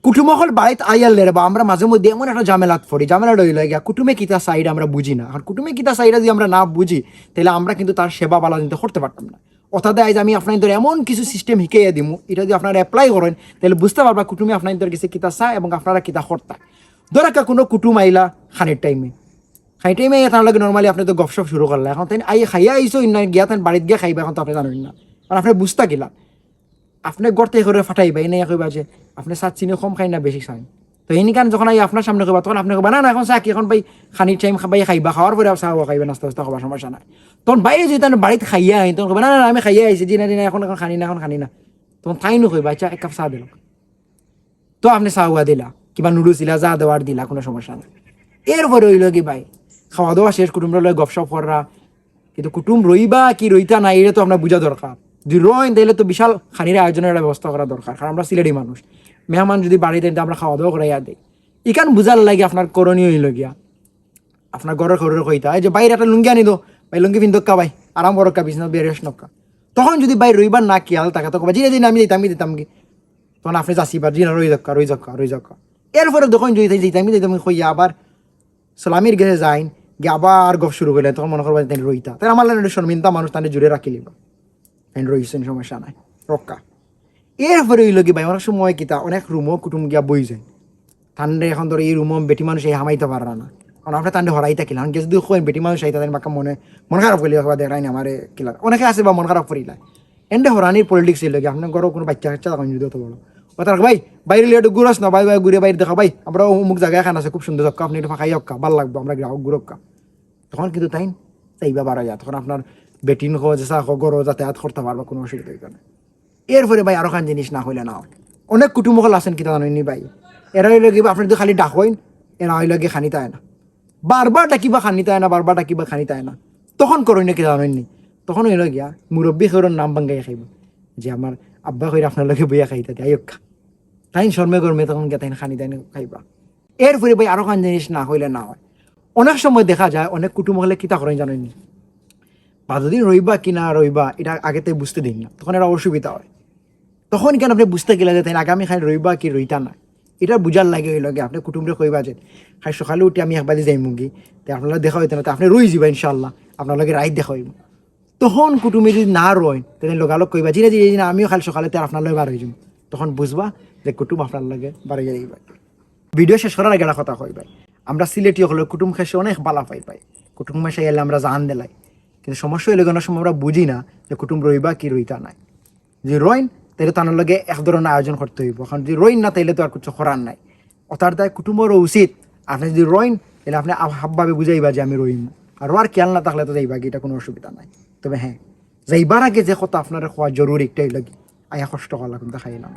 কুটুমহল বাড়িত আইয়ালের বা আমরা মাঝে মধ্যে এমন একটা ঝামেলাত পড়ি, ঝামেলা রইল গিয়া কুটুমে কিতা সাইড আমরা বুঝি না। আর কুটুমে কিতা সাইডা যদি আমরা না বুঝি তাহলে আমরা কিন্তু তার সেবা বালা দিতে করতে পারতাম না। অর্থাৎ আজ আমি আপনার ধরে এমন কিছু সিস্টেম শিখাইয়া দিমু, এটা যদি আপনারা অ্যাপ্লাই করেন তাহলে বুঝতে পারবা কুটুমে আপনার ধরে গেছে কিতা চায় এবং আপনারা কিতা করতা। ধর একটা কোনো কুটুম আইলা খানের টাইমে, খাই টাইমে তার লগে নর্মালি আপনি তো গপসপ শুরু করলে, এখন তাই খাইয়া আইসো না গিয়া তাই বাড়িতে গিয়ে খাইবা, এখন তো আপনি জানেন না। আর আপনি বুঝতা গেলা আপনি গড়তে করে ফাটাইবা, এনে কইবা যে আপনি চাট চিনি কম খাই না বেশি খাই। তো এই কারণ যখন আপনার সামনে কইবা তখন আপনি কইবা না না এখন চা কি এখন ভাই খানির টাইম খাবাই খাইবা, খাওয়ার পরে চাও খাইবা, নাস্তা নাস্তা খাবার সমস্যা নাই। তখন বাইরে যদি তার বাড়িতে খাইয়া আই তখন কইবা না না আমি খাইয়া আইছি দিনা দিনা এখন এখন খানি না এখন খানি না। তখন তাই নো কইবা আচ্ছা এক কাপ চা দিল, তো আপনি চাওয়া দিলা কিবা নুডলস দিলা যা দেওয়ার দিলা, কোনো সমস্যা নাই। এরপরে হইল কি ভাই খাওয়া দাওয়া শেষ, কুটুমরা লয় গপসপ করা, কিন্তু কুটুম রইবা কি রইতা নাই এটা তো আমরা বুঝা দরকার। যদি রইন তাহলে তো বিশাল খানির আয়োজনের একটা ব্যবস্থা করা দরকার, কারণ আমরা সিলেটি মানুষ, মেহমান যদি বাড়িতে আমরা খাওয়া দাওয়া করাইয়া দিই, ইকান বুঝার লাগে আপনার করণীয় হইল গিয়া আপনার ঘরের ঘরের কইতা এই যে বাইরে একটা লুঙ্গি আনি দো ভাই, লুঙ্গি পিন্ধকা ভাই আরাম করক্কা বিছনা বেরেস নক্কা। তখন যদি ভাই রইবার না খেয়াল টাকা তো জিনে দিন আমি দিতাম কি, তখন আপনি যাচ্ছিবা জিনা রই যাক্কা রই যাক্কা রই যাক্কা। এরপরে যখন যদি দিতাম কইয়া আবার সালামির গেছে যাইন গিয়ে আবার গপ শুরু করলেন, তখন মনে করবেন তাই রইতা, তাই আমার লাগে শর্মিন্দা মানুষ তাদের জুড়ে রাখি লিব, তাই রইছেন সমস্যা নাই রক্কা। এরপরে হইল কি ভাই অনেক সময় কিতা অনেক রুমও কুটুম গিয়া বই যায়, ঠান্ডে এখন ধরো এই রুমও বেটি মানুষ এই হামাইতে পারা না, কারণ আমরা তান্ডে হরাই থাকিলাম যদি বেটি মানুষ আইতা তাই বাক্কা মন খারাপ করলি দেখাই না আমার কিলা অনেকে আছে বা মন খারাপ করিলা এন্ডে হরানির পলিটিক্স এর লাগে আপনার ঘরও কোনো বাচ্চা কাচ্চা তখন যদি অত বড় ওটা ভাই বাইরে লিয়ে একটু ঘুরাস না ভাই ভাই ঘুরে বাইরে দেখা ভাই আমরা অমুক জায়গায় খান আছে খুব সুন্দর জক্কা আপনি একটু ফাঁকাই জক্কা ভালো লাগবে আমরা গ্রাহক গুরক্কা। তখন কিন্তু তাই চাইবা বাড়া যায়, তখন আপনার বেটিন খো যে চা গরো যাতায়াত করতে পারবা, কোনো অসুবিধা হইবে না। এরপরে ভাই আরো খান জিনিস না হইলে না, অনেক কুটুমকল আছেন কিতা জানেননি ভাই, এরা হইলে কি আপনি যদি খালি ডাকইন এরা হইলে গিয়ে খানিতে হয় না, বারবার ডাকিবা খানিতে হয় না, বারবার ডাকিবা খানিতে হয় না। তখন করই না কি জানেননি, তখন হইল গিয়া মুরব্বী খৈরর নাম বাঙ্গাই খাইব যে আমার আব্বা খৈর আপনার লগে বইয়া খাইতে আয়ক্কা, তাই শর্মে গরমে তখন গিয়ে তাই খানি তাই খাইবা। এরপরে ভাই আরো খান জিনিস না হইলে না হয়। অনেক সময় দেখা যায় অনেক কুটুমকলে কিতা করেন জানেননি, 5 দিন রইবা কি না রইবা এটা আগেতে বুঝতে দিন না, তখন এটা অসুবিধা হয়। তখন কেন আপনি বুঝতে গেলে যে তাই আগামী খাই রইবা কি রইতা না, এটা বুঝার লাগে হইল গিয়ে আপনি কুটুমরে কইবা যে খাই সকালে উঠে আমি একবারে যাই মুগি, তাই আপনারা দেখা হইতে না আপনি রই যাবা ইনশাল্লাহ, আপনার লগে রাইত দেখা হইব। তখন কুটুমে যদি না রয় তাহলে লগালগ কইবা জিনে জিনে আমিও খালি সকালে তাই আপনার লগে বার হয়ে যাবো, তখন বুঝবা যে কুটুম আপনার লগে বাড়ি যাইবা। ভিডিও শেষ করার আগে একটা কথা কই ভাই, আমরা সিলেটি হলে কুটুম খেসে অনেক বালা পাই কুটুম মেশে এলে আমরা জান দিলাই, কিন্তু সমস্যা হইলে কোনো সময় আমরা বুঝি না যে কুটুম রইবা কি রইতা নাই। যে রইন তাহলে তার লগে এক ধরনের আয়োজন করতে হইব, কারণ যদি রইন না তাইলে তো আর কিছু করার নাই। অর্থাৎ তাই কুটুম্বরও উচিত আপনি যদি রইন তাহলে আপনি হাবভাবে বুঝাইবা যে আমি রইম, আর আর খেয়াল না থাকলে তো যাইবা কি, এটা কোনো অসুবিধা নাই। তবে হ্যাঁ যাইবার আগে যে কথা আপনার খোয়া জরুরি একটাই লাগে আয়া কষ্ট করা লাগবে খাই না।